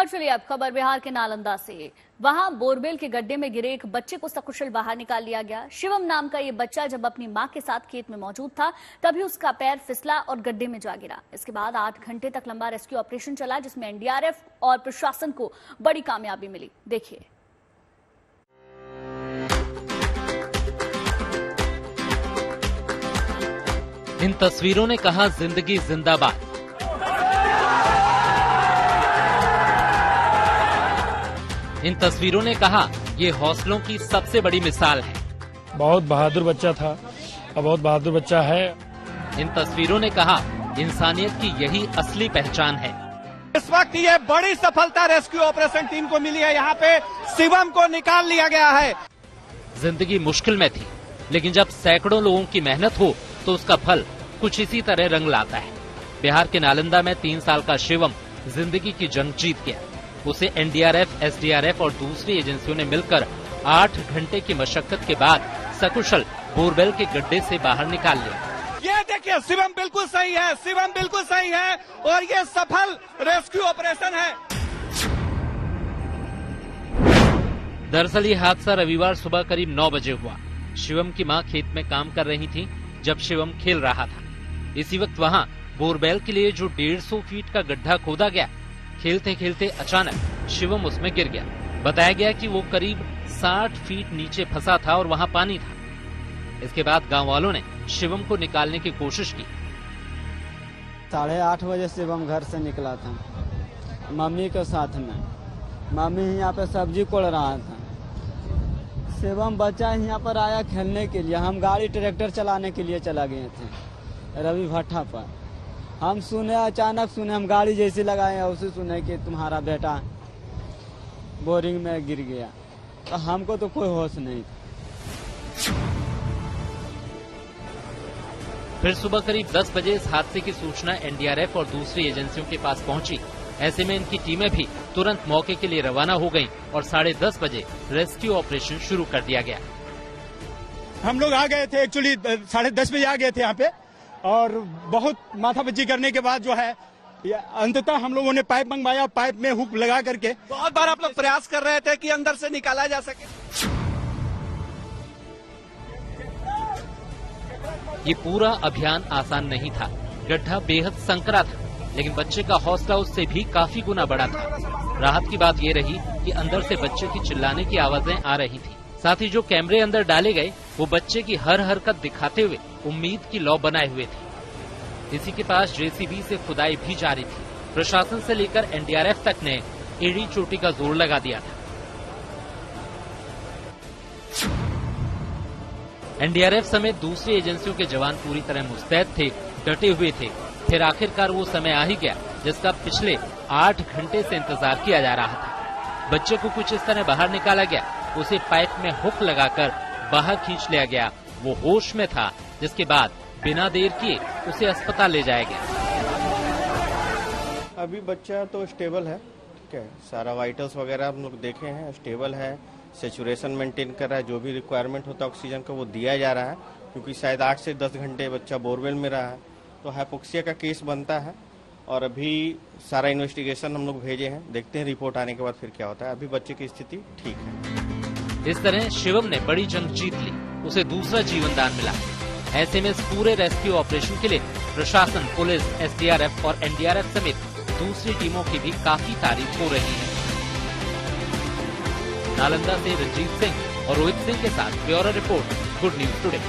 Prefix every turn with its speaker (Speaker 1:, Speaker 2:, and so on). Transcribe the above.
Speaker 1: और चलिए अब खबर बिहार के नालंदा से। वहां बोरवेल के गड्ढे में गिरे एक बच्चे को सकुशल बाहर निकाल लिया गया। शिवम नाम का ये बच्चा जब अपनी मां के साथ खेत में मौजूद था तभी उसका पैर फिसला और गड्ढे में जा गिरा। इसके बाद 8 घंटे तक लंबा रेस्क्यू ऑपरेशन चला, जिसमें एनडीआरएफ और प्रशासन को बड़ी कामयाबी मिली। देखिए।
Speaker 2: इन तस्वीरों ने कहा जिंदगी जिंदाबाद। इन तस्वीरों ने कहा ये हौसलों की सबसे बड़ी मिसाल है।
Speaker 3: बहुत बहादुर बच्चा था और बहुत बहादुर बच्चा है।
Speaker 2: इन तस्वीरों ने कहा इंसानियत की यही असली पहचान है।
Speaker 4: इस वक्त ये बड़ी सफलता रेस्क्यू ऑपरेशन टीम को मिली है। यहाँ पे शिवम को निकाल लिया गया है।
Speaker 2: जिंदगी मुश्किल में थी, लेकिन जब सैकड़ों लोगों की मेहनत हो तो उसका फल कुछ इसी तरह रंग लाता है। बिहार के नालंदा में 3 साल का शिवम जिंदगी की जंग जीत गया। उसे एनडीआरएफ, एसडीआरएफ और दूसरी एजेंसियों ने मिलकर 8 घंटे की मशक्कत के बाद सकुशल बोरवेल के गड्ढे से बाहर निकाल लिया।
Speaker 4: ये देखिए शिवम बिल्कुल सही है, शिवम बिल्कुल सही है और ये सफल रेस्क्यू ऑपरेशन है।
Speaker 2: दरअसल ये हादसा रविवार सुबह करीब 9 बजे हुआ। शिवम की मां खेत में काम कर रही थी जब शिवम खेल रहा था। इसी वक्त वहां बोरवेल के लिए जो 150 फीट का गड्ढा खोदा गया, खेलते खेलते अचानक शिवम उसमें गिर गया। बताया गया कि वो करीब 60 फीट नीचे फंसा था और वहां पानी था। इसके बाद गांव वालों ने शिवम को निकालने की कोशिश की।
Speaker 5: 8:30 बजे शिवम घर से निकला था मम्मी के साथ में। मम्मी यहाँ पे सब्जी कोड़ रहा था। शिवम बच्चा यहाँ पर आया खेलने के लिए। हम गाड़ी ट्रैक्टर चलाने के लिए चला गए थे रवि भट्टा पर। हम सुने, अचानक सुने, हम गाड़ी जैसे लगाए उसे सुने कि तुम्हारा बेटा बोरिंग में गिर गया। तो हमको तो कोई होश नहीं था।
Speaker 2: फिर सुबह करीब 10 बजे इस हादसे की सूचना एनडीआरएफ और दूसरी एजेंसियों के पास पहुंची। ऐसे में इनकी टीमें भी तुरंत मौके के लिए रवाना हो गईं और 10:30 बजे रेस्क्यू ऑपरेशन शुरू कर दिया गया।
Speaker 4: हम लोग आ गए थे, एक्चुअली 10:30 बजे आ गए थे यहाँ पे और बहुत माथापच्ची करने के बाद जो है अंततः हम लोगों ने पाइप मंगवाया। पाइप में हुक लगा करके बहुत बार आप लोग प्रयास कर रहे थे कि अंदर से निकाला जा सके।
Speaker 2: ये पूरा अभियान आसान नहीं था। गड्ढा बेहद संकरा था, लेकिन बच्चे का हौसला उससे भी काफी गुना बड़ा था। राहत की बात ये रही कि अंदर से बच्चे की चिल्लाने की आवाजें आ रही थी। साथ ही जो कैमरे अंदर डाले गए वो बच्चे की हर हरकत दिखाते हुए उम्मीद की लौ बनाए हुए थे। इसी के पास जेसीबी से खुदाई भी जारी थी। प्रशासन से लेकर एनडीआरएफ तक ने एड़ी चोटी का जोर लगा दिया था। एनडीआरएफ समेत दूसरी एजेंसियों के जवान पूरी तरह मुस्तैद थे, डटे हुए थे। फिर आखिरकार वो समय आ ही गया जिसका पिछले 8 घंटे से इंतजार किया जा रहा था। बच्चे को कुछ इस तरह बाहर निकाला गया। उसे पाइप में हुक लगाकर बाहर खींच लिया गया। वो होश में था, जिसके बाद बिना देर किए उसे अस्पताल ले जाया गया।
Speaker 6: अभी बच्चा तो स्टेबल है, ठीक है। सारा वाइटल्स वगैरह हम लोग देखे हैं, स्टेबल है, सेचुरेशन मेंटेन कर रहा है। जो भी रिक्वायरमेंट होता है ऑक्सीजन का वो दिया जा रहा है, क्योंकि शायद 8 से 10 घंटे बच्चा बोरवेल में रहा है, तो हाइपोक्सिया का केस बनता है। और अभी सारा इन्वेस्टिगेशन हम लोग भेजे हैं, देखते हैं रिपोर्ट आने के बाद फिर क्या होता है। अभी बच्चे की स्थिति ठीक है।
Speaker 2: इस तरह शिवम ने बड़ी जंग जीत ली, उसे दूसरा जीवन दान मिला। ऐसे में इस पूरे रेस्क्यू ऑपरेशन के लिए प्रशासन, पुलिस, एसडीआरएफ और एनडीआरएफ समेत दूसरी टीमों की भी काफी तारीफ हो रही है। नालंदा से रंजीत सिंह और रोहित सिंह के साथ bureau report, good news today.